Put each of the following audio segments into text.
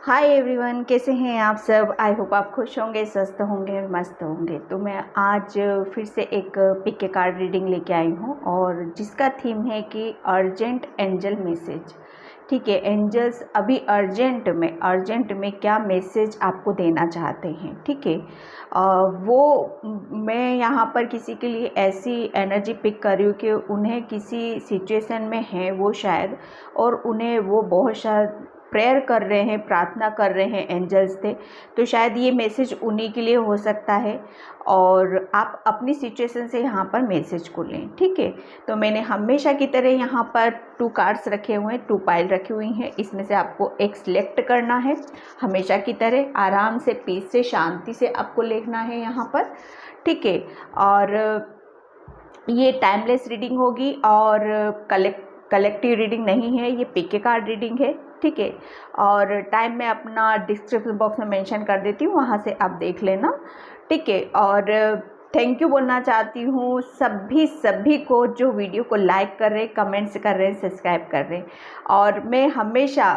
Hi everyone, कैसे हैं आप सब। आई होप आप खुश होंगे, स्वस्थ होंगे और मस्त होंगे। तो मैं आज फिर से एक पिक के कार्ड रीडिंग लेके आई हूँ और जिसका थीम है कि अर्जेंट एंजल मैसेज। ठीक है, एंजल्स अभी अर्जेंट में क्या मैसेज आपको देना चाहते हैं। ठीक है, वो मैं यहाँ पर किसी के लिए ऐसी एनर्जी पिक कर रही हूँ कि उन्हें किसी सिचुएशन में है वो शायद, और उन्हें वो बहुत शायद प्रेयर कर रहे हैं, प्रार्थना कर रहे हैं एंजल्स से। तो शायद ये मैसेज उन्हीं के लिए हो सकता है और आप अपनी सिचुएशन से यहाँ पर मैसेज को लें। ठीक है, तो मैंने हमेशा की तरह यहाँ पर 2 कार्ड्स रखे हुए हैं, 2 पाइल रखी हुई हैं। इसमें से आपको एक सिलेक्ट करना है। हमेशा की तरह आराम से, पीस से, शांति से आपको लिखना है यहाँ पर। ठीक है, और ये टाइमलेस रीडिंग होगी और कलेक्टिव रीडिंग नहीं है, ये पिक के कार्ड रीडिंग है। ठीक है, और टाइम मैं अपना डिस्क्रिप्शन बॉक्स में मेंशन कर देती हूँ, वहाँ से आप देख लेना। ठीक है, और थैंक यू बोलना चाहती हूँ सभी को जो वीडियो को लाइक कर रहे हैं, कमेंट्स कर रहे हैं, सब्सक्राइब कर रहे हैं। और मैं हमेशा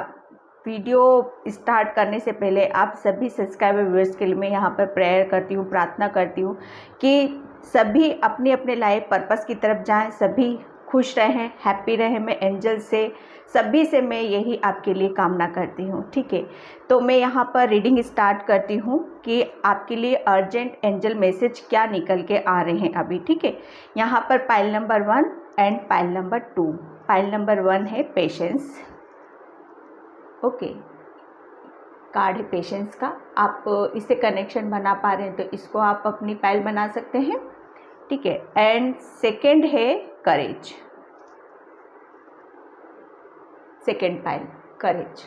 वीडियो स्टार्ट करने से पहले आप सभी सब्सक्राइबर व्यूअर्स के लिए मैं यहाँ पर प्रेयर करती हूँ, प्रार्थना करती हूँ कि सभी अपने अपने लाइफ पर्पस की तरफ जाएं, सभी खुश रहें, हैप्पी रहें। मैं एंजल से सभी से मैं यही आपके लिए कामना करती हूँ। ठीक है, तो मैं यहाँ पर रीडिंग स्टार्ट करती हूँ कि आपके लिए अर्जेंट एंजल मैसेज क्या निकल के आ रहे हैं अभी। ठीक है, यहाँ पर pile number 1 and pile number 2। Pile number 1 है पेशेंस। ओके, कार्ड है पेशेंस का। आप इससे कनेक्शन बना पा रहे हैं तो इसको आप अपनी पाइल बना सकते हैं। ठीक है, एंड सेकंड है करेज। सेकंड पाइल करेज।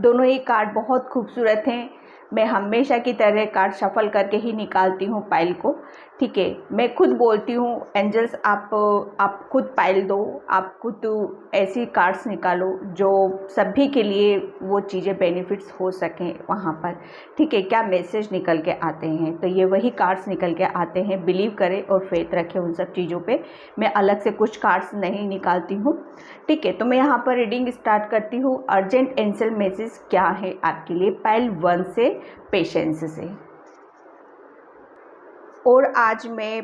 दोनों ही कार्ड बहुत खूबसूरत हैं। मैं हमेशा की तरह कार्ड शफल करके ही निकालती हूँ पाइल को। ठीक है, मैं खुद बोलती हूँ एंजल्स आप खुद पाइल दो, आप खुद ऐसी कार्ड्स निकालो जो सभी के लिए वो चीज़ें बेनिफिट्स हो सकें वहाँ पर। ठीक है, क्या मैसेज निकल के आते हैं, तो ये वही कार्ड्स निकल के आते हैं। बिलीव करें और फेथ रखें उन सब चीज़ों पे। मैं अलग से कुछ कार्ड्स नहीं निकालती हूँ। ठीक है, तो मैं यहाँ पर रीडिंग स्टार्ट करती हूँ। अर्जेंट एंजल मैसेज क्या है आपके लिए, पाइल 1 से पेशेंस से। और आज मैं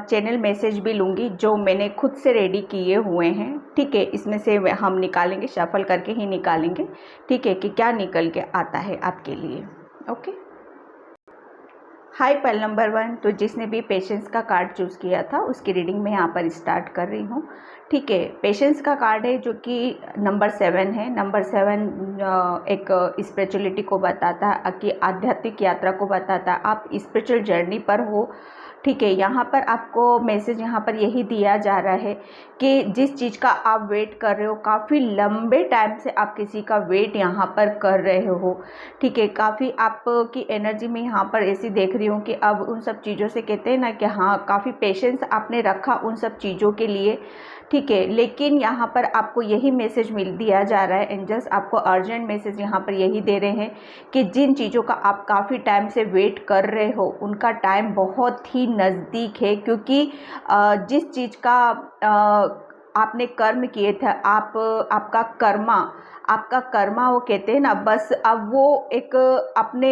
चैनल मैसेज भी लूँगी जो मैंने खुद से रेडी किए हुए हैं। ठीक है, इसमें से हम निकालेंगे, शफल करके ही निकालेंगे। ठीक है, कि क्या निकल के आता है आपके लिए। ओके, हाय पाइल नंबर 1। तो जिसने भी पेशेंस का कार्ड चूज़ किया था उसकी रीडिंग मैं यहाँ पर स्टार्ट कर रही हूँ। ठीक है, पेशेंस का कार्ड है जो कि नंबर 7 है। नंबर 7 एक स्पिरिचुअलिटी को बताता है, कि आध्यात्मिक यात्रा को बताता है। आप स्पिरिचुअल जर्नी पर हो। ठीक है, यहाँ पर आपको मैसेज यहाँ पर यही दिया जा रहा है कि जिस चीज़ का आप वेट कर रहे हो, काफ़ी लंबे टाइम से आप किसी का वेट यहाँ पर कर रहे हो। ठीक है, काफ़ी आपकी एनर्जी में यहाँ पर ऐसी देख रही हूँ कि अब उन सब चीज़ों से कहते हैं ना कि हाँ, काफ़ी पेशेंस आपने रखा उन सब चीज़ों के लिए। ठीक है, लेकिन यहाँ पर आपको यही मैसेज दिया जा रहा है। एंजल्स आपको अर्जेंट मैसेज यहाँ पर यही दे रहे हैं कि जिन चीज़ों का आप काफ़ी टाइम से वेट कर रहे हो उनका टाइम बहुत ही नज़दीक है। क्योंकि जिस चीज़ का आपने कर्म किए थे, आपका कर्मा वो कहते हैं ना, बस अब वो अपने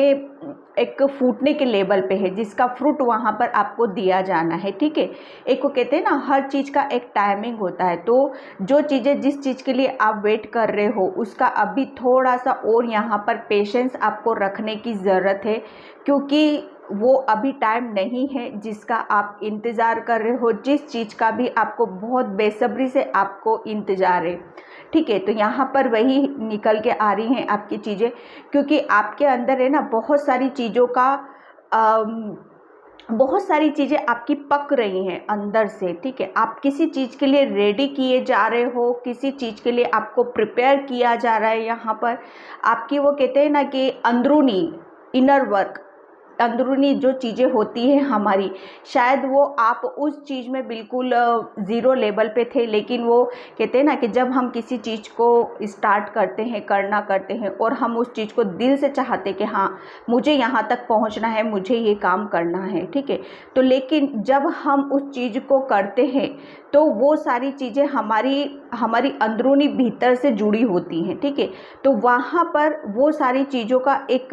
एक फूटने के लेवल पे है जिसका फ्रूट वहाँ पर आपको दिया जाना है। ठीक है, एक वो कहते हैं ना, हर चीज़ का एक टाइमिंग होता है। तो जो चीज़ें, जिस चीज़ के लिए आप वेट कर रहे हो उसका अभी थोड़ा सा और यहाँ पर पेशेंस आपको रखने की ज़रूरत है। क्योंकि वो अभी टाइम नहीं है जिसका आप इंतज़ार कर रहे हो, जिस चीज़ का भी आपको बहुत बेसब्री से आपको इंतज़ार है। ठीक है, तो यहाँ पर वही निकल के आ रही हैं आपकी चीज़ें। क्योंकि आपके अंदर है ना बहुत सारी चीज़ों का बहुत सारी चीज़ें आपकी पक रही हैं अंदर से। ठीक है, आप किसी चीज़ के लिए रेडी किए जा रहे हो, किसी चीज़ के लिए आपको प्रिपेयर किया जा रहा है। यहाँ पर आपकी वो कहते हैं ना कि अंदरूनी इनर वर्क, अंदरूनी जो चीज़ें होती हैं हमारी, शायद वो आप उस चीज़ में बिल्कुल ज़ीरो लेवल पे थे। लेकिन वो कहते हैं ना कि जब हम किसी चीज़ को स्टार्ट करते हैं, करते हैं और हम उस चीज़ को दिल से चाहते कि हाँ, मुझे यहाँ तक पहुँचना है, मुझे ये काम करना है। ठीक है, तो लेकिन जब हम उस चीज़ को करते हैं तो वो सारी चीज़ें हमारी अंदरूनी भीतर से जुड़ी होती हैं, ठीक है। तो वहाँ पर वो सारी चीज़ों का एक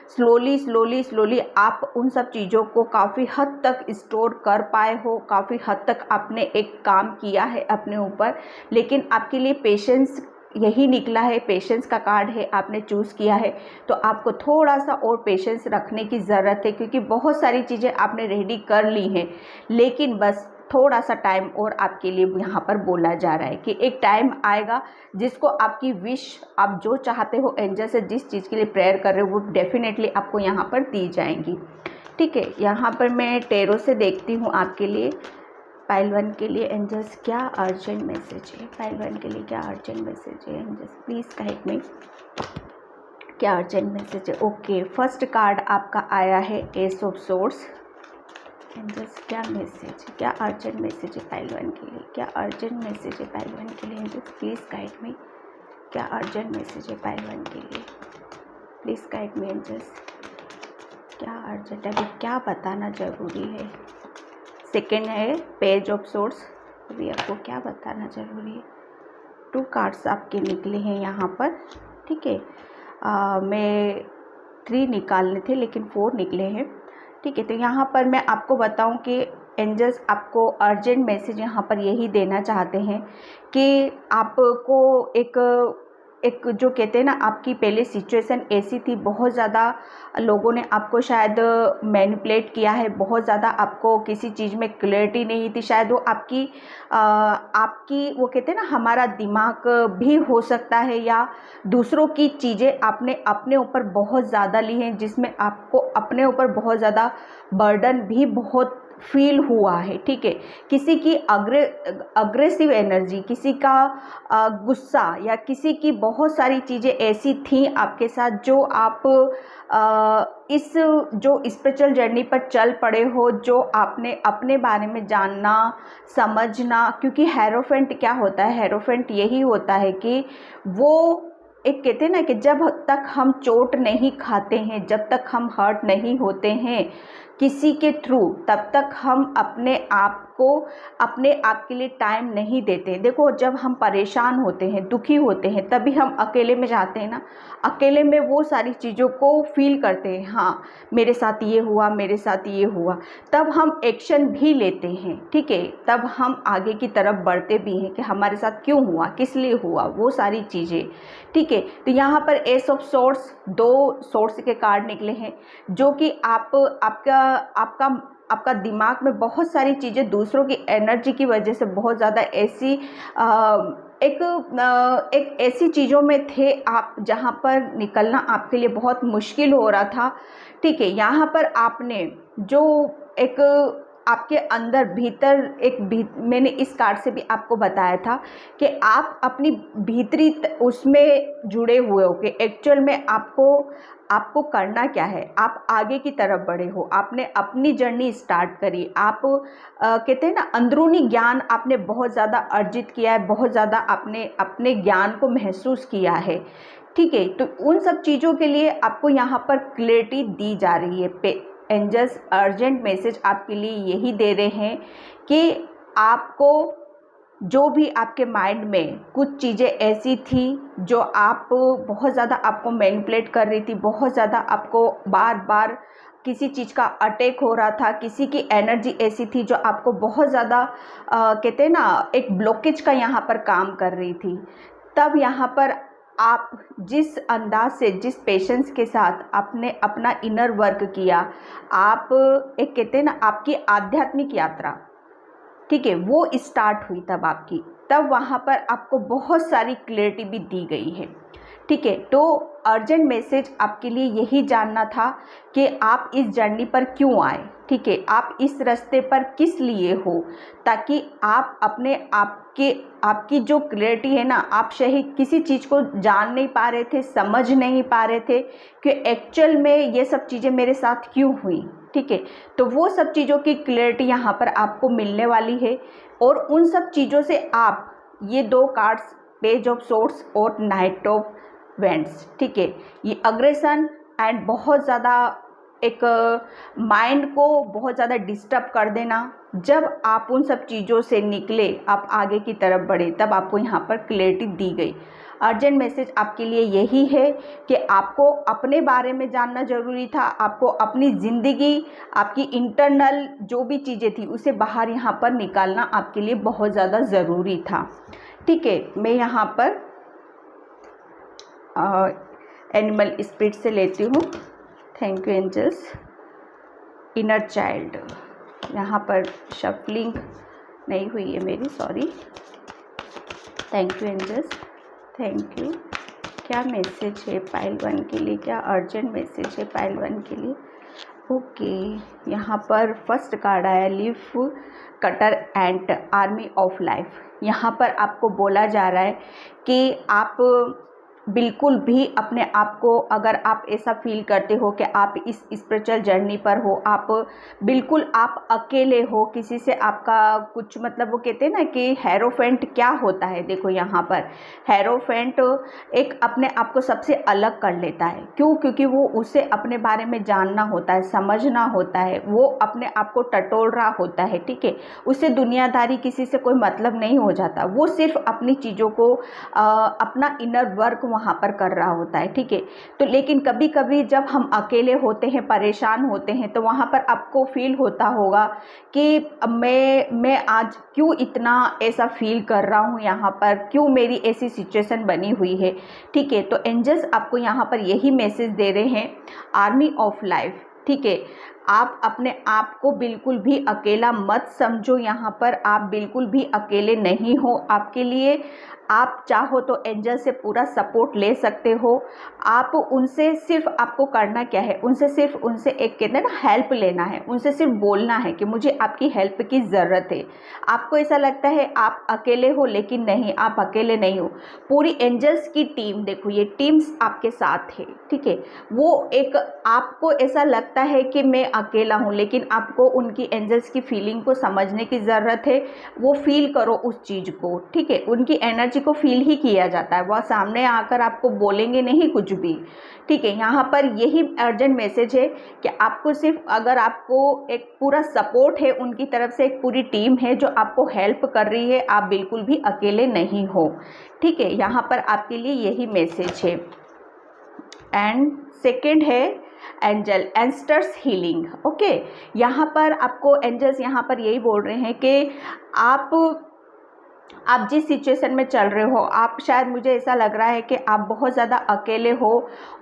स्लोली आप उन सब चीज़ों को काफ़ी हद तक स्टोर कर पाए हो, काफ़ी हद तक आपने एक काम किया है अपने ऊपर, लेकिन आपके लिए पेशेंस यही निकला है, पेशेंस का कार्ड है, आपने चूज़ किया है। तो आपको थोड़ा सा और पेशेंस रखने की ज़रूरत है, क्योंकि बहुत सारी चीज़ें आपने रेडी कर ली हैं, लेकिन बस थोड़ा सा टाइम और आपके लिए यहाँ पर बोला जा रहा है कि एक टाइम आएगा जिसको आपकी विश, आप जो चाहते हो, एंजल से जिस चीज़ के लिए प्रेयर कर रहे हो, वो डेफिनेटली आपको यहाँ पर दी जाएंगी, ठीक है। यहाँ पर मैं टेरो से देखती हूँ आपके लिए, पाइल 1 के लिए एंजल्स क्या अर्जेंट मैसेज है, पाइल 1 के लिए क्या अर्जेंट मैसेज है एंजल्स, प्लीज़ गाइड मी, क्या अर्जेंट मैसेज है। ओके, फर्स्ट कार्ड आपका आया है एस ऑफ सोर्ड्स। एंजल्स क्या मैसेज, क्या अर्जेंट मैसेज है पाइल 1 के लिए, क्या अर्जेंट मैसेज है पाइल 1 के लिए एंजल्स, प्लीज़ गाइड मी, क्या अर्जेंट मैसेज है पाइल 1 के लिए, प्लीज़ गाइड मी एंजल्स, क्या अर्जेंट है, अभी क्या बताना ज़रूरी है। सेकेंड है पेज ऑफ सोर्ड्स, अभी आपको क्या बताना ज़रूरी है। 2 कार्ड्स आपके निकले हैं यहाँ पर, ठीक है। मैं 3 निकालने थे लेकिन 4 निकले हैं, ठीक है। तो यहाँ पर मैं आपको बताऊँ कि एंजल्स आपको अर्जेंट मैसेज यहाँ पर यही देना चाहते हैं कि आपको एक जो कहते हैं ना, आपकी पहले सिचुएशन ऐसी थी, बहुत ज़्यादा लोगों ने आपको शायद मैनिपुलेट किया है, बहुत ज़्यादा आपको किसी चीज़ में क्लैरिटी नहीं थी, शायद वो आपकी वो कहते हैं ना, हमारा दिमाग भी हो सकता है, या दूसरों की चीज़ें आपने अपने ऊपर बहुत ज़्यादा ली हैं, जिसमें आपको अपने ऊपर बहुत ज़्यादा बर्डन भी बहुत फील हुआ है, ठीक है। किसी की अग्रेसिव एनर्जी, किसी का गुस्सा, या किसी की बहुत सारी चीज़ें ऐसी थी आपके साथ जो आप इस जो स्पिरिचुअल जर्नी पर चल पड़े हो, जो आपने अपने बारे में जानना समझना, क्योंकि हेरोफेंट क्या होता है, हेरोफेंट यही होता है कि वो एक कहते हैं ना कि जब तक हम चोट नहीं खाते हैं, जब तक हम हर्ट नहीं होते हैं किसी के थ्रू, तब तक हम अपने आप के लिए टाइम नहीं देते। देखो, जब हम परेशान होते हैं, दुखी होते हैं, तभी हम अकेले में जाते हैं ना, अकेले में वो सारी चीज़ों को फील करते हैं, हाँ मेरे साथ ये हुआ, मेरे साथ ये हुआ, तब हम एक्शन भी लेते हैं, ठीक है। तब हम आगे की तरफ बढ़ते भी हैं कि हमारे साथ क्यों हुआ, किस लिए हुआ, वो सारी चीज़ें, ठीक है। तो यहाँ पर एस ऑफ सोर्ड्स, 2 सोर्ड्स के कार्ड निकले हैं, जो कि आपका दिमाग में बहुत सारी चीज़ें दूसरों की एनर्जी की वजह से बहुत ज़्यादा ऐसी एक ऐसी चीज़ों में थे आप, जहाँ पर निकलना आपके लिए बहुत मुश्किल हो रहा था, ठीक है। यहाँ पर आपने जो एक आपके अंदर भीतर मैंने इस कार्ड से भी आपको बताया था कि आप अपनी भीतरी उसमें जुड़े हुए हो कि एक्चुअल में आपको करना क्या है, आप आगे की तरफ बढ़े हो, आपने अपनी जर्नी स्टार्ट करी, आप कहते हैं ना, अंदरूनी ज्ञान आपने बहुत ज़्यादा अर्जित किया है, बहुत ज़्यादा आपने अपने ज्ञान को महसूस किया है, ठीक है। तो उन सब चीज़ों के लिए आपको यहाँ पर क्लैरिटी दी जा रही है। एंजल्स अर्जेंट मैसेज आपके लिए यही दे रहे हैं कि आपको जो भी आपके माइंड में कुछ चीज़ें ऐसी थी जो आप बहुत ज़्यादा आपको मैनिपुलेट कर रही थी, बहुत ज़्यादा आपको बार बार किसी चीज़ का अटैक हो रहा था, किसी की एनर्जी ऐसी थी जो आपको बहुत ज़्यादा कहते हैं ना, एक ब्लॉकेज का यहाँ पर काम कर रही थी, तब यहाँ पर आप जिस अंदाज से, जिस पेशेंस के साथ आपने अपना इनर वर्क किया, आप एक कहते हैं ना, आपकी आध्यात्मिक यात्रा, ठीक है, वो स्टार्ट हुई तब वहाँ पर आपको बहुत सारी क्लैरिटी भी दी गई है, ठीक है। तो अर्जेंट मैसेज आपके लिए यही जानना था कि आप इस जर्नी पर क्यों आए, ठीक है, आप इस रास्ते पर किस लिए हो, ताकि आप अपने आपकी जो क्लैरिटी है ना, आप सही किसी चीज़ को जान नहीं पा रहे थे, समझ नहीं पा रहे थे कि एक्चुअल में ये सब चीज़ें मेरे साथ क्यों हुई, ठीक है। तो वो सब चीज़ों की क्लैरिटी यहाँ पर आपको मिलने वाली है, और उन सब चीज़ों से आप ये 2 कार्ड्स, पेज ऑफ सोर्ड्स और नाइट ऑफ वेंट्स, ठीक है, ये अग्रेशन एंड बहुत ज़्यादा एक माइंड को बहुत ज़्यादा डिस्टर्ब कर देना, जब आप उन सब चीज़ों से निकले, आप आगे की तरफ बढ़े, तब आपको यहाँ पर क्लैरिटी दी गई। अर्जेंट मैसेज आपके लिए यही है कि आपको अपने बारे में जानना ज़रूरी था, आपको अपनी ज़िंदगी, आपकी इंटरनल जो भी चीज़ें थी उसे बाहर यहाँ पर निकालना आपके लिए बहुत ज़्यादा ज़रूरी था। ठीक है, मैं यहाँ पर एनिमल स्पिरिट से लेती हूँ। Thank you angels. Inner child, यहाँ पर शफलिंग नहीं हुई है मेरी, sorry. Thank you angels, thank you. क्या मैसेज है पाइल 1 के लिए, क्या अर्जेंट मैसेज है पाइल 1 के लिए? ओके, यहाँ पर फर्स्ट कार्ड आया, leaf cutter and army of life. यहाँ पर आपको बोला जा रहा है कि आप बिल्कुल भी अपने आप को, अगर आप ऐसा फील करते हो कि आप इस स्पिरिचुअल जर्नी पर हो, आप बिल्कुल आप अकेले हो, किसी से आपका कुछ मतलब, वो कहते हैं ना कि हेरोफेंट क्या होता है। देखो यहाँ पर हेरोफेंट एक अपने आप को सबसे अलग कर लेता है। क्यों? क्योंकि वो उसे अपने बारे में जानना होता है, समझना होता है, वो अपने आप को टटोल रहा होता है। ठीक है, उसे दुनियादारी किसी से कोई मतलब नहीं हो जाता, वो सिर्फ अपनी चीज़ों को अपना इनर वर्क वहाँ पर कर रहा होता है। ठीक है, तो लेकिन कभी कभी जब हम अकेले होते हैं, परेशान होते हैं, तो वहाँ पर आपको फील होता होगा कि मैं आज क्यों इतना ऐसा फील कर रहा हूँ, यहाँ पर क्यों मेरी ऐसी सिचुएशन बनी हुई है। ठीक है, तो एंजल्स आपको यहाँ पर यही मैसेज दे रहे हैं, आर्मी ऑफ लाइफ। ठीक है, आप अपने आप को बिल्कुल भी अकेला मत समझो, यहाँ पर आप बिल्कुल भी अकेले नहीं हो। आपके लिए आप चाहो तो एंजल से पूरा सपोर्ट ले सकते हो। आप उनसे सिर्फ, आपको करना क्या है, उनसे एक कहते हैं ना हेल्प लेना है, उनसे सिर्फ बोलना है कि मुझे आपकी हेल्प की ज़रूरत है। आपको ऐसा लगता है आप अकेले हो, लेकिन नहीं, आप अकेले नहीं हो। पूरी एंजल्स की टीम, देखो ये टीम्स आपके साथ है। ठीक है, वो एक, आपको ऐसा लगता है कि मैं अकेला हूँ, लेकिन आपको उनकी एंजल्स की फीलिंग को समझने की ज़रूरत है। वो फील करो उस चीज़ को। ठीक है, उनकी एनर्जी को फील ही किया जाता है, वह सामने आकर आपको बोलेंगे नहीं कुछ भी। ठीक है, यहाँ पर यही अर्जेंट मैसेज है कि आपको सिर्फ, अगर आपको एक पूरा सपोर्ट है उनकी तरफ से, एक पूरी टीम है जो आपको हेल्प कर रही है, आप बिल्कुल भी अकेले नहीं हो। ठीक है, यहाँ पर आपके लिए यही मैसेज है। एंड सेकेंड है एंजल एंस्टर्स हीलिंग। ओके, यहाँ पर आपको एंजल्स यहाँ पर यही बोल रहे हैं कि आप जिस सिचुएशन में चल रहे हो, आप शायद, मुझे ऐसा लग रहा है कि आप बहुत ज़्यादा अकेले हो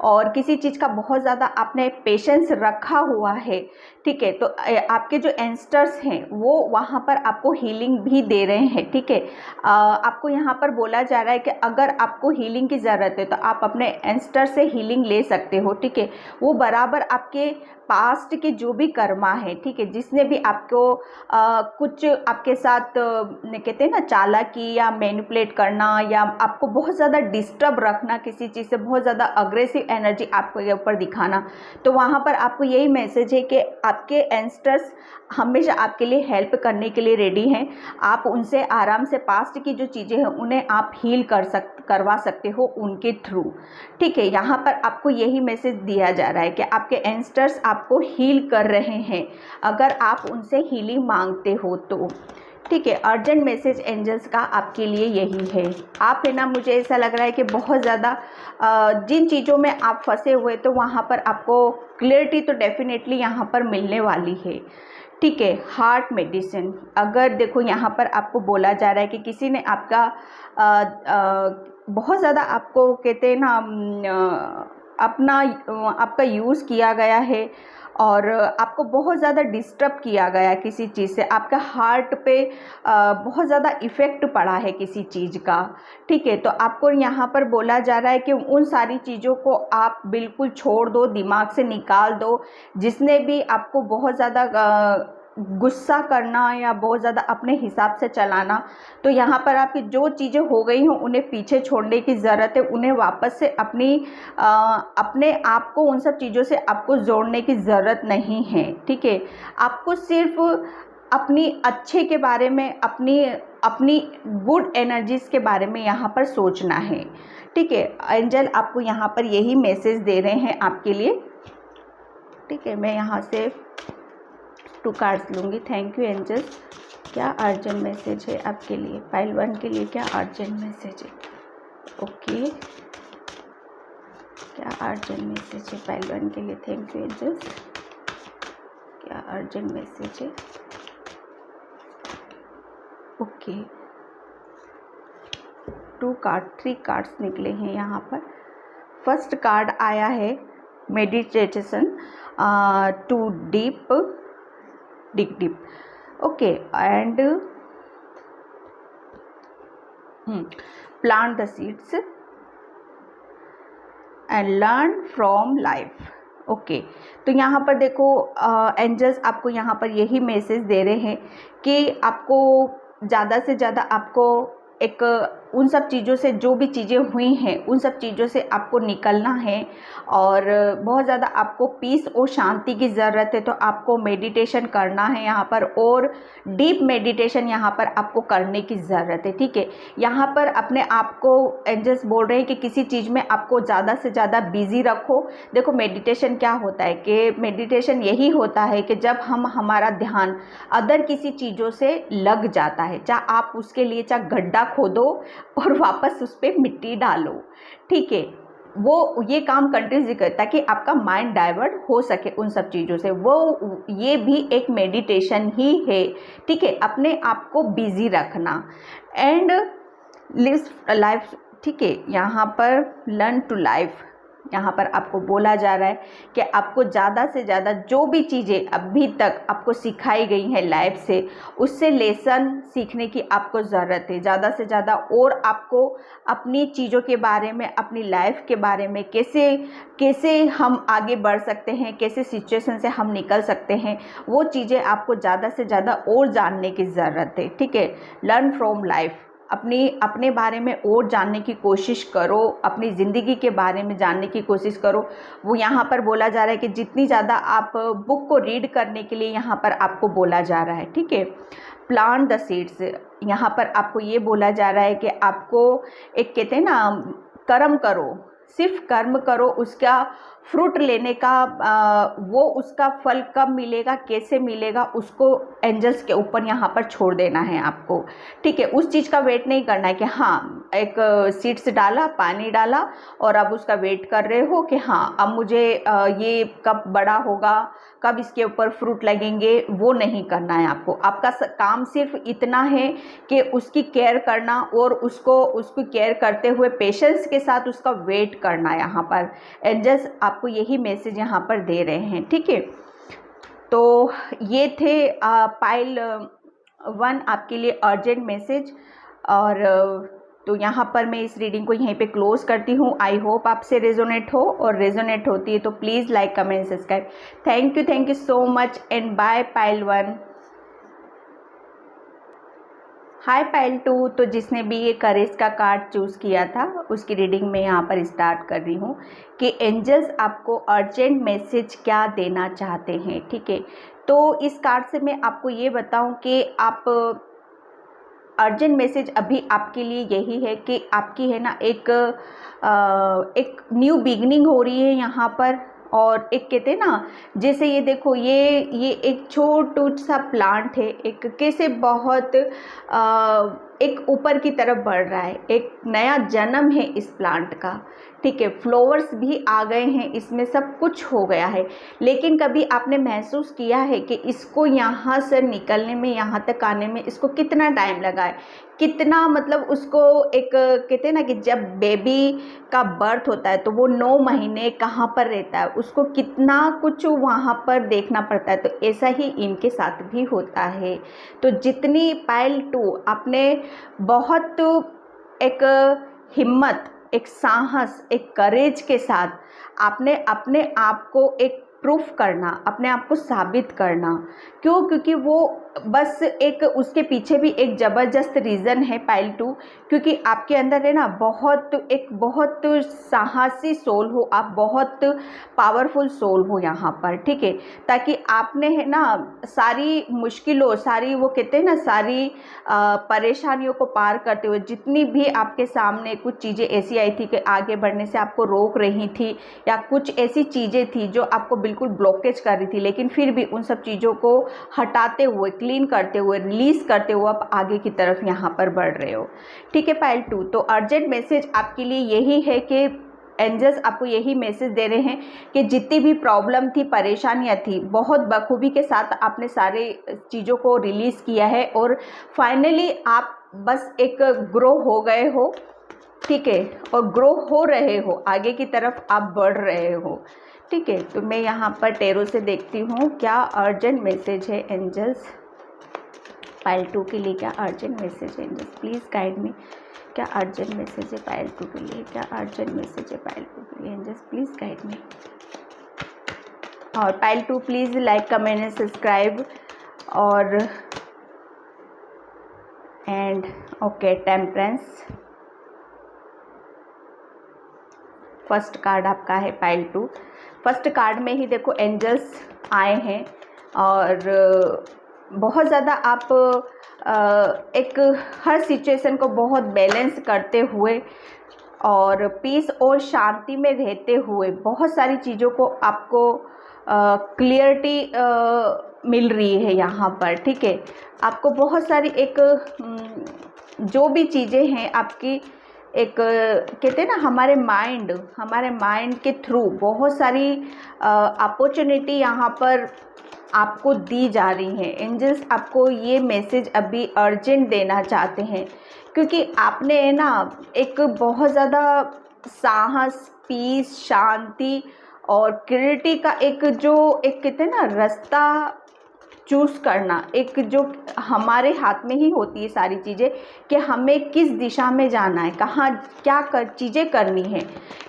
और किसी चीज़ का बहुत ज़्यादा आपने पेशेंस रखा हुआ है। ठीक है, तो आपके जो एंस्टर्स हैं वो वहाँ पर आपको हीलिंग भी दे रहे हैं। ठीक है, आपको यहाँ पर बोला जा रहा है कि अगर आपको हीलिंग की ज़रूरत है तो आप अपने एंस्टर से हीलिंग ले सकते हो। ठीक है, वो बराबर आपके पास्ट के जो भी कर्मा है, ठीक है, जिसने भी आपको कुछ आपके साथ कहते हैं ना चालाकी या मैनिपुलेट करना, या आपको बहुत ज़्यादा डिस्टर्ब रखना, किसी चीज़ से बहुत ज़्यादा अग्रेसिव एनर्जी आपके ऊपर दिखाना, तो वहाँ पर आपको यही मैसेज है कि आपके एंस्टर्स हमेशा आपके लिए हेल्प करने के लिए रेडी हैं। आप उनसे आराम से पास्ट की जो चीज़ें हैं उन्हें आप हील करवा सकते हो उनके थ्रू। ठीक है, यहाँ पर आपको यही मैसेज दिया जा रहा है कि आपके एंस्टर्स आपको हील कर रहे हैं, अगर आप उनसे हीलिंग मांगते हो तो। ठीक है, अर्जेंट मैसेज एंजल्स का आपके लिए यही है। आप है ना, मुझे ऐसा लग रहा है कि बहुत ज़्यादा जिन चीज़ों में आप फंसे हुए, तो वहाँ पर आपको क्लियरिटी तो डेफिनेटली यहाँ पर मिलने वाली है। ठीक है, हार्ट मेडिसिन, अगर देखो यहाँ पर आपको बोला जा रहा है कि किसी ने आपका बहुत ज़्यादा, आपको कहते हैं ना आपका यूज़ किया गया है और आपको बहुत ज़्यादा डिस्टर्ब किया गया किसी चीज़ से, आपका हार्ट पे बहुत ज़्यादा इफ़ेक्ट पड़ा है किसी चीज़ का। ठीक है, तो आपको यहाँ पर बोला जा रहा है कि उन सारी चीज़ों को आप बिल्कुल छोड़ दो, दिमाग से निकाल दो। जिसने भी आपको बहुत ज़्यादा गुस्सा करना या बहुत ज़्यादा अपने हिसाब से चलाना, तो यहाँ पर आपकी जो चीज़ें हो गई हों उन्हें पीछे छोड़ने की ज़रूरत है। उन्हें वापस से अपने आप को उन सब चीज़ों से आपको जोड़ने की ज़रूरत नहीं है। ठीक है, आपको सिर्फ अपनी अच्छे के बारे में, अपनी गुड एनर्जीज़ के बारे में यहाँ पर सोचना है। ठीक है, एंजल आपको यहाँ पर यही मैसेज दे रहे हैं आपके लिए। ठीक है, मैं यहाँ से 2 कार्ड्स लूँगी। Thank you angels. क्या अर्जेंट मैसेज है आपके लिए? पाइल 1 के लिए क्या अर्जेंट मैसेज है? ओके, क्या अर्जेंट मैसेज है पाइल 1 के लिए? Thank you angels. क्या अर्जेंट मैसेज है? ओके, 3 कार्ड्स निकले हैं यहाँ पर। फर्स्ट कार्ड आया है meditation to deep dig deep. Okay, and plant the seeds and learn from life. Okay, तो यहाँ पर देखो एंजल्स आपको यहाँ पर यही मैसेज दे रहे हैं कि आपको ज़्यादा से ज़्यादा आपको एक उन सब चीज़ों से, जो भी चीज़ें हुई हैं उन सब चीज़ों से आपको निकलना है और बहुत ज़्यादा आपको पीस और शांति की ज़रूरत है। तो आपको मेडिटेशन करना है यहाँ पर, और डीप मेडिटेशन यहाँ पर आपको करने की ज़रूरत है। ठीक है, यहाँ पर अपने आप को एंजल्स बोल रहे हैं कि किसी चीज़ में आपको ज़्यादा से ज़्यादा बिजी रखो। देखो मेडिटेशन क्या होता है कि मेडिटेशन यही होता है कि जब हमारा ध्यान अदर किसी चीज़ों से लग जाता है, चाहे आप उसके लिए चाहे गड्ढा खोदो और वापस उस पर मिट्टी डालो, ठीक है, वो ये काम कंटिन्यू करता ताकि आपका माइंड डाइवर्ट हो सके उन सब चीज़ों से। वो ये भी एक मेडिटेशन ही है। ठीक है, अपने आप को बिजी रखना एंड लिव लाइफ। ठीक है, यहाँ पर लर्न टू लाइफ, यहाँ पर आपको बोला जा रहा है कि आपको ज़्यादा से ज़्यादा जो भी चीज़ें अभी तक आपको सिखाई गई हैं लाइफ से, उससे लेसन सीखने की आपको ज़रूरत है ज़्यादा से ज़्यादा। और आपको अपनी चीज़ों के बारे में, अपनी लाइफ के बारे में, कैसे हम आगे बढ़ सकते हैं, कैसे सिचुएशन से हम निकल सकते हैं, वो चीज़ें आपको ज़्यादा से ज़्यादा और जानने की ज़रूरत है। ठीक है, लर्न फ्रॉम लाइफ, अपने बारे में और जानने की कोशिश करो, अपनी ज़िंदगी के बारे में जानने की कोशिश करो। वो यहाँ पर बोला जा रहा है कि जितनी ज़्यादा आप बुक को रीड करने के लिए यहाँ पर आपको बोला जा रहा है। ठीक है, प्लांट द सीड्स, यहाँ पर आपको ये बोला जा रहा है कि आपको एक कहते हैं ना, कर्म करो, सिर्फ कर्म करो, उसका फ्रूट लेने का वो उसका फल कब मिलेगा, कैसे मिलेगा, उसको एंजल्स के ऊपर यहाँ पर छोड़ देना है आपको। ठीक है, उस चीज़ का वेट नहीं करना है कि हाँ एक सीड्स डाला, पानी डाला और अब उसका वेट कर रहे हो कि हाँ अब मुझे ये कब बड़ा होगा, कब इसके ऊपर फ्रूट लगेंगे, वो नहीं करना है आपको। आपका काम सिर्फ इतना है कि उसकी केयर करना और उसको केयर करते हुए पेशेंस के साथ उसका वेट करना। यहाँ पर एंजल्स आपको यही मैसेज यहाँ पर दे रहे हैं। ठीक है, तो ये थे पाइल 1 आपके लिए अर्जेंट मैसेज। और तो यहाँ पर मैं इस रीडिंग को यहीं पे क्लोज करती हूँ। आई होप आपसे रेजोनेट हो, और रेजोनेट होती है तो please like comment subscribe. Thank you so much and bye pile 1। Hi pile 2। तो जिसने भी ये करेज का कार्ड चूज़ किया था उसकी रीडिंग में यहाँ पर स्टार्ट कर रही हूँ कि एंजल्स आपको अर्जेंट मैसेज क्या देना चाहते हैं। ठीक है, तो इस कार्ड से मैं आपको ये बताऊँ कि आप अर्जेंट मैसेज अभी आपके लिए यही है कि आपकी है ना एक न्यू बिगनिंग हो रही है यहाँ पर। और एक कहते हैं ना, जैसे ये देखो ये एक छोटा सा प्लांट है, एक कैसे बहुत एक ऊपर की तरफ बढ़ रहा है, एक नया जन्म है इस प्लांट का। ठीक है, फ्लावर्स भी आ गए हैं, इसमें सब कुछ हो गया है। लेकिन कभी आपने महसूस किया है कि इसको यहाँ से निकलने में, यहाँ तक आने में इसको कितना टाइम लगा है, कितना मतलब उसको एक कहते हैं ना कि जब बेबी का बर्थ होता है तो वो 9 महीने कहाँ पर रहता है, उसको कितना कुछ वहाँ पर देखना पड़ता है। तो ऐसा ही इनके साथ भी होता है। तो जितनी पाइल 2 आपने बहुत एक हिम्मत, एक साहस, एक करेज के साथ आपने अपने आप को एक प्रूफ करना, अपने आप को साबित करना। क्यों? क्योंकि वो बस एक उसके पीछे भी एक ज़बरदस्त रीज़न है पाइल 2, क्योंकि आपके अंदर है ना बहुत साहसी सोल हो, आप बहुत पावरफुल सोल हो यहाँ पर, ठीक है। ताकि आपने है ना सारी मुश्किलों, सारी वो कहते हैं ना सारी परेशानियों को पार करते हुए, जितनी भी आपके सामने कुछ चीज़ें ऐसी आई थी कि आगे बढ़ने से आपको रोक रही थी, या कुछ ऐसी चीज़ें थी जो आपको बिल्कुल ब्लॉकेज कर रही थी, लेकिन फिर भी उन सब चीज़ों को हटाते हुए, क्लीन करते हुए, रिलीज़ करते हुए आप आगे की तरफ यहाँ पर बढ़ रहे हो, ठीक है पाइल 2। तो अर्जेंट मैसेज आपके लिए यही है कि एंजल्स आपको यही मैसेज दे रहे हैं कि जितनी भी प्रॉब्लम थी, परेशानियां थी, बहुत बखूबी के साथ आपने सारे चीज़ों को रिलीज़ किया है और फाइनली आप बस एक ग्रो हो गए हो, ठीक है, और ग्रो हो रहे हो, आगे की तरफ आप बढ़ रहे हो, ठीक है। तो मैं यहाँ पर टेरो से देखती हूँ क्या अर्जेंट मैसेज है एंजल्स पाइल 2 के लिए, क्या अर्जेंट मैसेज है एंजल्स, प्लीज़ गाइड मी। क्या अर्जेंट मैसेज है पाइल 2 के लिए, क्या अर्जेंट मैसेज है पाइल 2 के लिए एंजल्स, प्लीज़ गाइड मी। और pile 2 please like, comment and subscribe. और and okay, temperance first card आपका है पाइल 2। फर्स्ट कार्ड में ही देखो एंजल्स आए हैं और बहुत ज़्यादा आप एक हर सिचुएशन को बहुत बैलेंस करते हुए और पीस और शांति में रहते हुए बहुत सारी चीज़ों को आपको क्लियरिटी मिल रही है यहाँ पर, ठीक है। आपको बहुत सारी एक जो भी चीज़ें हैं आपकी एक कहते हैं ना हमारे माइंड के थ्रू बहुत सारी अपॉर्चुनिटी यहाँ पर आपको दी जा रही हैं। एंजल्स आपको ये मैसेज अभी अर्जेंट देना चाहते हैं, क्योंकि आपने ना एक बहुत ज़्यादा साहस, पीस, शांति और क्लैरिटी का एक कहते हैं ना रास्ता चूज़ करना, एक जो हमारे हाथ में ही होती है सारी चीज़ें कि हमें किस दिशा में जाना है, कहाँ क्या चीज़ें करनी है,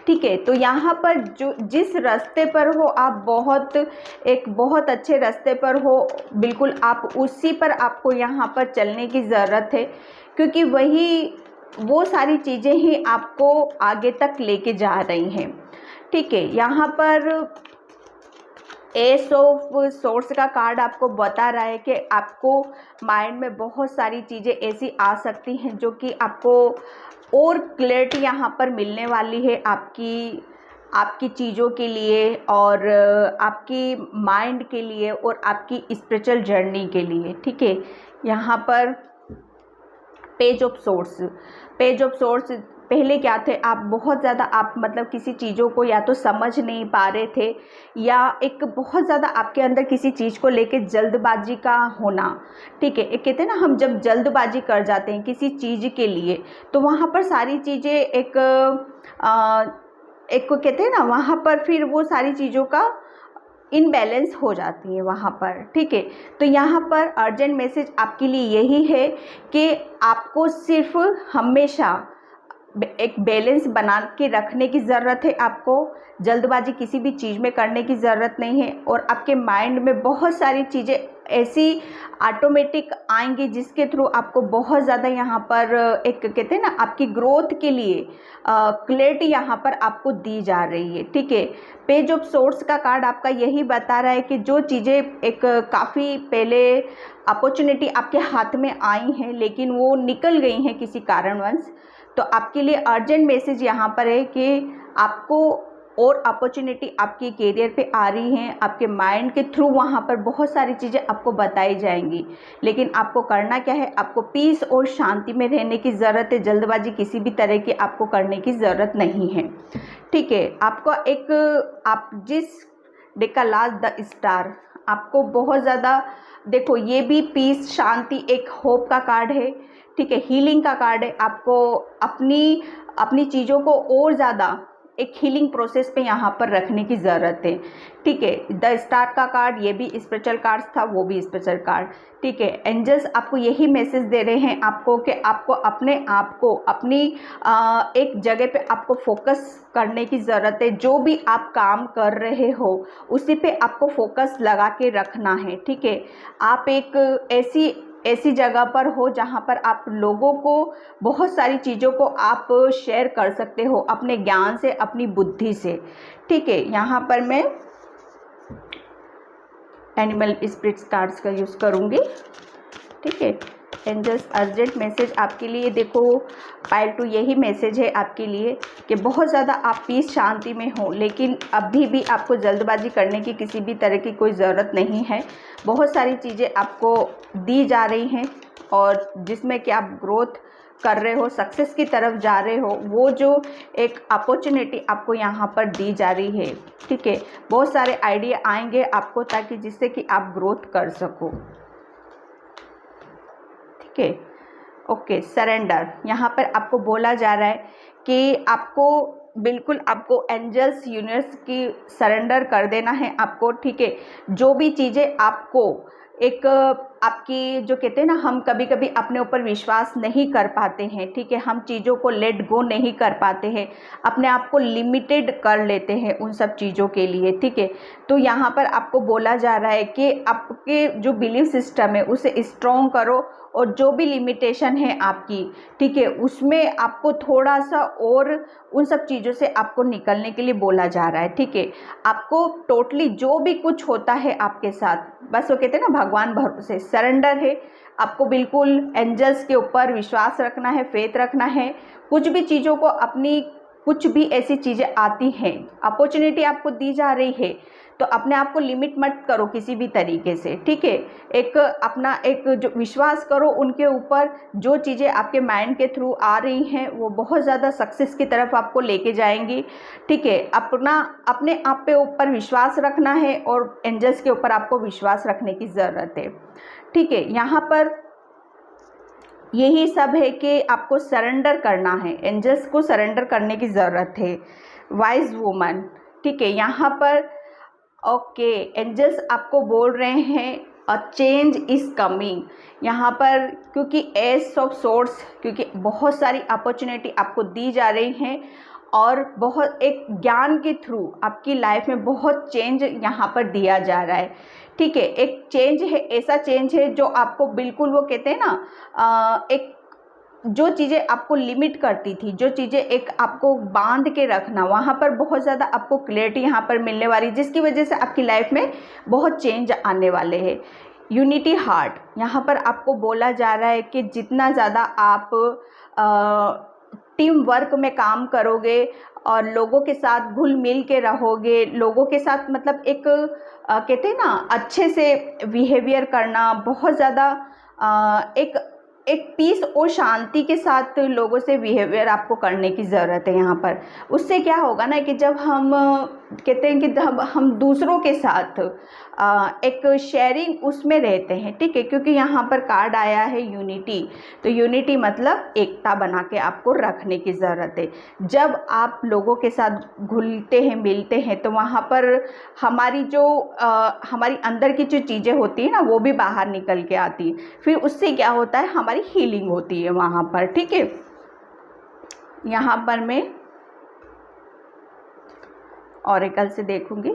ठीक है। तो यहाँ पर जो जिस रास्ते पर हो आप बहुत अच्छे रास्ते पर हो, बिल्कुल आप उसी पर आपको यहाँ पर चलने की ज़रूरत है, क्योंकि वो सारी चीज़ें ही आपको आगे तक लेके जा रही हैं, ठीक है। यहाँ पर एस ऑफ सोर्स का कार्ड आपको बता रहा है कि आपको माइंड में बहुत सारी चीज़ें ऐसी आ सकती हैं जो कि आपको और क्लैरिटी यहाँ पर मिलने वाली है आपकी चीज़ों के लिए और आपकी माइंड के लिए और आपकी स्पिरिचुअल जर्नी के लिए, ठीक है। यहाँ पर पेज ऑफ सोर्स पहले क्या थे, आप बहुत ज़्यादा आप मतलब किसी चीज़ों को या तो समझ नहीं पा रहे थे, या एक बहुत ज़्यादा आपके अंदर किसी चीज़ को लेके जल्दबाजी का होना, ठीक है। एक कहते हैं ना हम जब जल्दबाजी कर जाते हैं किसी चीज़ के लिए, तो वहाँ पर सारी चीज़ें एक को कहते हैं ना वहाँ पर फिर वो सारी चीज़ों का इनबैलेंस हो जाती है वहाँ पर, ठीक है। तो यहाँ पर अर्जेंट मैसेज आपके लिए यही है कि आपको सिर्फ हमेशा एक बैलेंस बना के रखने की ज़रूरत है, आपको जल्दबाजी किसी भी चीज़ में करने की ज़रूरत नहीं है, और आपके माइंड में बहुत सारी चीज़ें ऐसी ऑटोमेटिक आएंगी जिसके थ्रू आपको बहुत ज़्यादा यहाँ पर एक कहते हैं ना आपकी ग्रोथ के लिए क्लैरिटी यहाँ पर आपको दी जा रही है, ठीक है। पेज ऑफ सोर्स का कार्ड आपका यही बता रहा है कि जो चीज़ें एक काफ़ी पहले अपॉर्चुनिटी आपके हाथ में आई हैं लेकिन वो निकल गई हैं किसी कारणवश, तो आपके लिए अर्जेंट मैसेज यहाँ पर है कि आपको और अपॉर्चुनिटी आपके करियर पे आ रही हैं, आपके माइंड के थ्रू वहाँ पर बहुत सारी चीज़ें आपको बताई जाएंगी, लेकिन आपको करना क्या है, आपको पीस और शांति में रहने की ज़रूरत है। जल्दबाजी किसी भी तरह की आपको करने की ज़रूरत नहीं है, ठीक है। आपको आप जिस डेक का लास्ट द स्टार, आपको बहुत ज़्यादा देखो ये भी पीस, शांति, एक होप का कार्ड है, ठीक है, हीलिंग का कार्ड है। आपको अपनी चीज़ों को और ज़्यादा एक हीलिंग प्रोसेस पे यहाँ पर रखने की ज़रूरत है। ठीक है, द स्टार का कार्ड, ये भी स्पिरिचुअल कार्ड था, वो भी स्पिरिचुअल कार्ड। ठीक है, एंजल्स आपको यही मैसेज दे रहे हैं आपको कि आपको अपने आप को अपनी एक जगह पे आपको फोकस करने की ज़रूरत है। जो भी आप काम कर रहे हो उसी पे आपको फोकस लगा के रखना है। ठीक है, आप एक ऐसी जगह पर हो जहाँ पर आप लोगों को बहुत सारी चीज़ों को आप शेयर कर सकते हो अपने ज्ञान से, अपनी बुद्धि से। ठीक है, यहाँ पर मैं एनिमल स्पिरिट्स कार्ड्स का यूज़ करूँगी। ठीक है, एंजल्स अर्जेंट मैसेज आपके लिए, देखो पाइल 2 यही मैसेज है आपके लिए कि बहुत ज़्यादा आप पीस शांति में हो, लेकिन अभी भी आपको जल्दबाजी करने की किसी भी तरह की कोई ज़रूरत नहीं है। बहुत सारी चीज़ें आपको दी जा रही हैं और जिसमें कि आप ग्रोथ कर रहे हो, सक्सेस की तरफ जा रहे हो, वो जो एक अपॉर्चुनिटी आपको यहाँ पर दी जा रही है। ठीक है, बहुत सारे आइडिया आएंगे आपको ताकि जिससे कि आप ग्रोथ कर सको। ठीक है, ओके, सरेंडर यहाँ पर आपको बोला जा रहा है कि आपको बिल्कुल आपको एंजल्स यूनिवर्स की सरेंडर कर देना है आपको। ठीक है, जो भी चीज़ें आपको एक आपकी जो कहते हैं ना, हम कभी कभी अपने ऊपर विश्वास नहीं कर पाते हैं। ठीक है, हम चीज़ों को लेट गो नहीं कर पाते हैं, अपने आप को लिमिटेड कर लेते हैं उन सब चीज़ों के लिए। ठीक है, तो यहाँ पर आपको बोला जा रहा है कि आपके जो बिलीफ सिस्टम है उसे स्ट्रॉन्ग करो और जो भी लिमिटेशन है आपकी, ठीक है, उसमें आपको थोड़ा सा और उन सब चीज़ों से आपको निकलने के लिए बोला जा रहा है। ठीक है, आपको टोटली जो भी कुछ होता है आपके साथ, बस वो कहते हैं ना भगवान भरोसे, सरेंडर है। आपको बिल्कुल एंजल्स के ऊपर विश्वास रखना है, फेथ रखना है। कुछ भी चीज़ों को अपनी, कुछ भी ऐसी चीज़ें आती हैं, अपॉर्चुनिटी आपको दी जा रही है, तो अपने आप को लिमिट मत करो किसी भी तरीके से। ठीक है, एक अपना एक जो विश्वास करो उनके ऊपर, जो चीज़ें आपके माइंड के थ्रू आ रही हैं वो बहुत ज़्यादा सक्सेस की तरफ आपको लेके जाएंगी। ठीक है, अपने आप पे ऊपर विश्वास रखना है और एंजल्स के ऊपर आपको विश्वास रखने की ज़रूरत है। ठीक है, यहाँ पर यही सब है कि आपको सरेंडर करना है, एंजल्स को सरेंडर करने की ज़रूरत है। वाइज वुमन, ठीक है, यहाँ पर ओके, एंजल्स आपको बोल रहे हैं अ चेंज इज़ कमिंग। यहाँ पर क्योंकि एस ऑफ सोर्स, क्योंकि बहुत सारी अपॉर्चुनिटी आपको दी जा रही हैं और बहुत एक ज्ञान के थ्रू आपकी लाइफ में बहुत चेंज यहाँ पर दिया जा रहा है। ठीक है, एक चेंज है, ऐसा चेंज है जो आपको बिल्कुल वो कहते हैं ना, एक जो चीज़ें आपको लिमिट करती थी, जो चीज़ें एक आपको बांध के रखना, वहाँ पर बहुत ज़्यादा आपको क्लैरिटी यहाँ पर मिलने वाली, जिसकी वजह से आपकी लाइफ में बहुत चेंज आने वाले हैं। यूनिटी हार्ट, यहाँ पर आपको बोला जा रहा है कि जितना ज़्यादा आप टीम वर्क में काम करोगे और लोगों के साथ घुल मिल के रहोगे, लोगों के साथ मतलब एक कहते हैं ना अच्छे से बिहेवियर करना, बहुत ज़्यादा एक पीस और शांति के साथ लोगों से बिहेवियर आपको करने की ज़रूरत है यहाँ पर। उससे क्या होगा ना कि जब हम कहते हैं कि जब हम दूसरों के साथ एक शेयरिंग उसमें रहते हैं। ठीक है, क्योंकि यहाँ पर कार्ड आया है यूनिटी, तो यूनिटी मतलब एकता बना के आपको रखने की ज़रूरत है। जब आप लोगों के साथ घुलते हैं, मिलते हैं, तो वहाँ पर हमारी जो हमारी अंदर की जो चीज़ें होती हैं ना वो भी बाहर निकल के आती है। फिर उससे क्या होता है, हमारी हीलिंग होती है वहाँ पर। ठीक है, यहाँ पर मैं ऑरेकल से देखूंगी,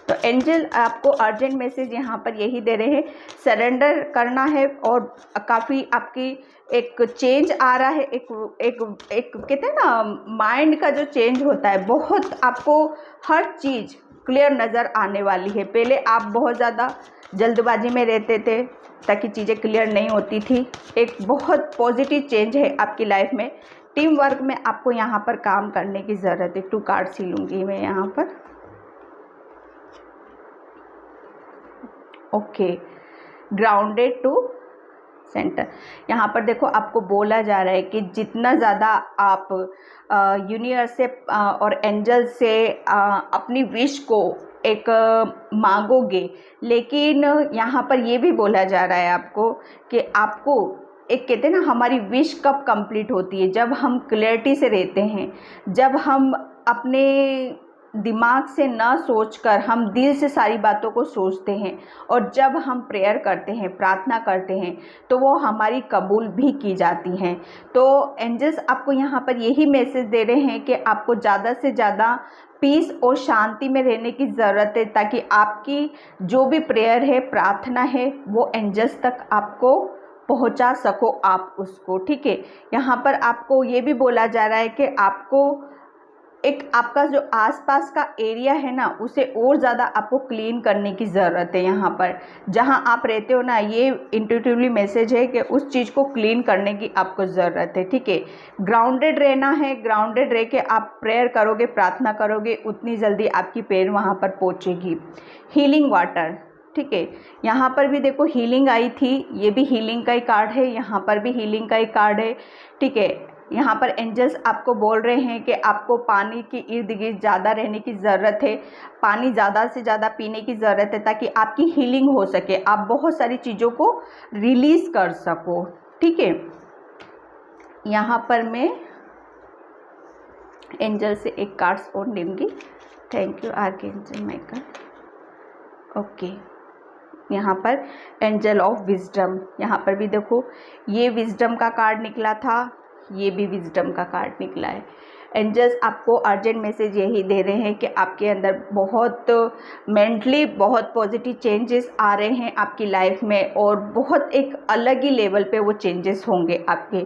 तो एंजल आपको अर्जेंट मैसेज यहाँ पर यही दे रहे हैं, सरेंडर करना है और काफ़ी आपकी एक चेंज आ रहा है। एक कहते हैं ना माइंड का जो चेंज होता है, बहुत आपको हर चीज़ क्लियर नज़र आने वाली है। पहले आप बहुत ज़्यादा जल्दबाजी में रहते थे ताकि चीज़ें क्लियर नहीं होती थी। एक बहुत पॉजिटिव चेंज है आपकी लाइफ में। टीम वर्क में आपको यहाँ पर काम करने की ज़रूरत है। 2 कार्ड्स ही लूँगी मैं यहाँ पर। Okay, grounded to centre. यहाँ पर देखो आपको बोला जा रहा है कि जितना ज़्यादा आप यूनिवर्स से और एंजल से अपनी विश को एक मांगोगे, लेकिन यहाँ पर ये भी बोला जा रहा है आपको कि आपको एक कहते हैं ना हमारी विश कब कंप्लीट होती है, जब हम क्लैरिटी से रहते हैं, जब हम अपने दिमाग से ना सोचकर हम दिल से सारी बातों को सोचते हैं, और जब हम प्रेयर करते हैं, प्रार्थना करते हैं, तो वो हमारी कबूल भी की जाती हैं। तो एंजल्स आपको यहाँ पर यही मैसेज दे रहे हैं कि आपको ज़्यादा से ज़्यादा पीस और शांति में रहने की ज़रूरत है, ताकि आपकी जो भी प्रेयर है, प्रार्थना है, वो एंजल्स तक आपको पहुंचा सको आप उसको। ठीक है, यहाँ पर आपको ये भी बोला जा रहा है कि आपको एक आपका जो आसपास का एरिया है ना, उसे और ज़्यादा आपको क्लीन करने की ज़रूरत है। यहाँ पर जहाँ आप रहते हो ना, ये इंट्यूटिवली मैसेज है कि उस चीज़ को क्लीन करने की आपको ज़रूरत है। ठीक है, ग्राउंडेड रहना है, ग्राउंडेड रह के आप प्रेयर करोगे, प्रार्थना करोगे, उतनी जल्दी आपकी प्रेयर वहाँ पर पहुँचेगी। हीलिंग वाटर, ठीक है, यहाँ पर भी देखो हीलिंग आई थी, ये भी हीलिंग का ही कार्ड है, यहाँ पर भी हीलिंग का ही कार्ड है। ठीक है, यहाँ पर एंजल्स आपको बोल रहे हैं कि आपको पानी के इर्द गिर्द ज़्यादा रहने की ज़रूरत है, पानी ज़्यादा से ज़्यादा पीने की ज़रूरत है, ताकि आपकी हीलिंग हो सके, आप बहुत सारी चीज़ों को रिलीज़ कर सको। ठीक है, यहाँ पर मैं एंजल से एक कार्ड्स और लूँगी। Thank you archangel Michael. Okay, यहाँ पर एंजल ऑफ विजडम, यहाँ पर भी देखो ये विजडम का कार्ड निकला था, ये भी विजडम का कार्ड निकला है। एंजल्स आपको अर्जेंट मैसेज यही दे रहे हैं कि आपके अंदर बहुत मेंटली बहुत पॉजिटिव चेंजेस आ रहे हैं आपकी लाइफ में, और बहुत एक अलग ही लेवल पे वो चेंजेस होंगे आपके।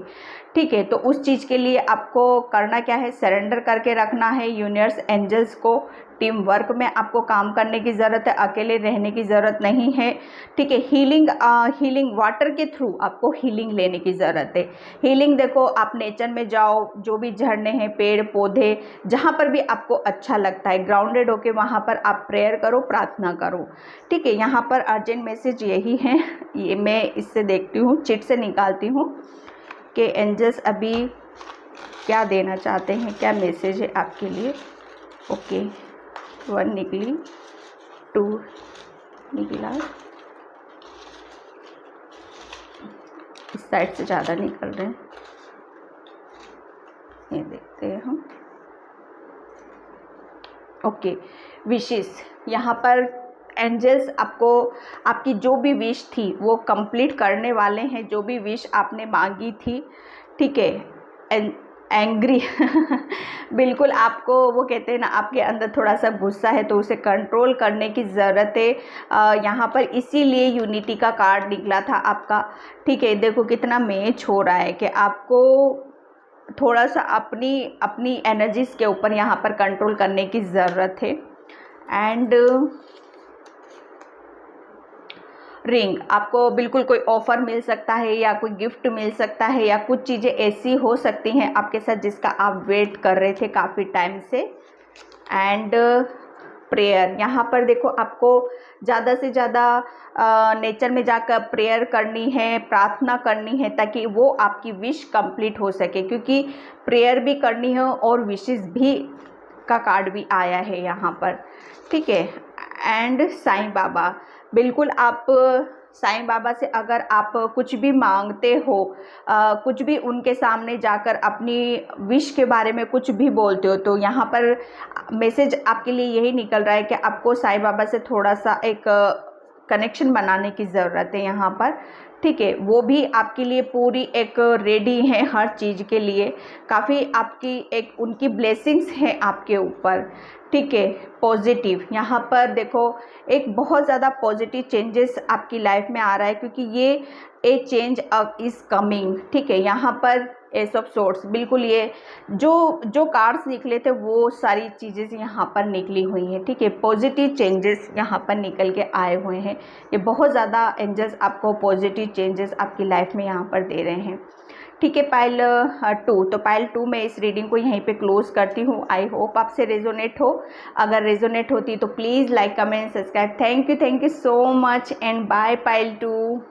ठीक है, तो उस चीज़ के लिए आपको करना क्या है, सरेंडर करके रखना है यूनिवर्स, एंजल्स को। टीम वर्क में आपको काम करने की ज़रूरत है, अकेले रहने की ज़रूरत नहीं है। ठीक है, हीलिंग वाटर के थ्रू आपको हीलिंग लेने की ज़रूरत है। हीलिंग देखो, आप नेचर में जाओ, जो भी झरने हैं, पेड़ पौधे, जहाँ पर भी आपको अच्छा लगता है, ग्राउंडेड होके वहाँ पर आप प्रेयर करो, प्रार्थना करो। ठीक है, यहाँ पर अर्जेंट मैसेज यही है, ये मैं इससे देखती हूँ, चिट से निकालती हूँ कि एंजल्स अभी क्या देना चाहते हैं, क्या मैसेज है आपके लिए। ओके, 1 निकली, 2 निकला, इस साइड से ज़्यादा निकल रहे हैं, ये देखते हैं हम। ओके, विशेस, यहाँ पर एंजल्स आपको आपकी जो भी विश थी वो कंप्लीट करने वाले हैं, जो भी विश आपने मांगी थी। ठीक है, एंग्री बिल्कुल, आपको वो कहते हैं ना, आपके अंदर थोड़ा सा गुस्सा है, तो उसे कंट्रोल करने की ज़रूरत है। यहाँ पर इसीलिए यूनिटी का कार्ड निकला था आपका। ठीक है, देखो कितना मैच हो रहा है कि आपको थोड़ा सा अपनी एनर्जीज़ के ऊपर यहाँ पर कंट्रोल करने की ज़रूरत है। एंड रिंग, आपको बिल्कुल कोई ऑफ़र मिल सकता है, या कोई गिफ्ट मिल सकता है, या कुछ चीज़ें ऐसी हो सकती हैं आपके साथ जिसका आप वेट कर रहे थे काफ़ी टाइम से। एंड प्रेयर, यहाँ पर देखो आपको ज़्यादा से ज़्यादा नेचर में जाकर प्रेयर करनी है, प्रार्थना करनी है, ताकि वो आपकी विश कंप्लीट हो सके, क्योंकि प्रेयर भी करनी है और विशेस भी का कार्ड भी आया है यहाँ पर। ठीक है, एंड साईं बाबा, बिल्कुल आप साईं बाबा से अगर आप कुछ भी मांगते हो, कुछ भी उनके सामने जाकर अपनी विश के बारे में कुछ भी बोलते हो, तो यहाँ पर मैसेज आपके लिए यही निकल रहा है कि आपको साईं बाबा से थोड़ा सा एक कनेक्शन बनाने की ज़रूरत है यहाँ पर। ठीक है, वो भी आपके लिए पूरी एक रेडी है हर चीज़ के लिए, काफ़ी आपकी एक उनकी ब्लेसिंग्स हैं आपके ऊपर। ठीक है, पॉजिटिव, यहाँ पर देखो एक बहुत ज़्यादा पॉजिटिव चेंजेस आपकी लाइफ में आ रहा है, क्योंकि ये ए चेंज इज़ कमिंग। ठीक है, यहाँ पर एस ऑफ सोर्ट्स, बिल्कुल ये जो कार्ड्स निकले थे वो सारी चीज़ें यहाँ पर निकली हुई हैं। ठीक है, पॉजिटिव चेंजेस यहाँ पर निकल के आए हुए हैं, ये बहुत ज़्यादा एंजल्स आपको पॉजिटिव चेंजेस आपकी लाइफ में यहाँ पर दे रहे हैं। ठीक है, पाइल 2, तो पाइल 2 में इस रीडिंग को यहीं पे क्लोज करती हूँ। आई होप आपसे रेजोनेट हो, अगर रेजोनेट होती तो please like, comment, subscribe. Thank you so much and bye pile 2।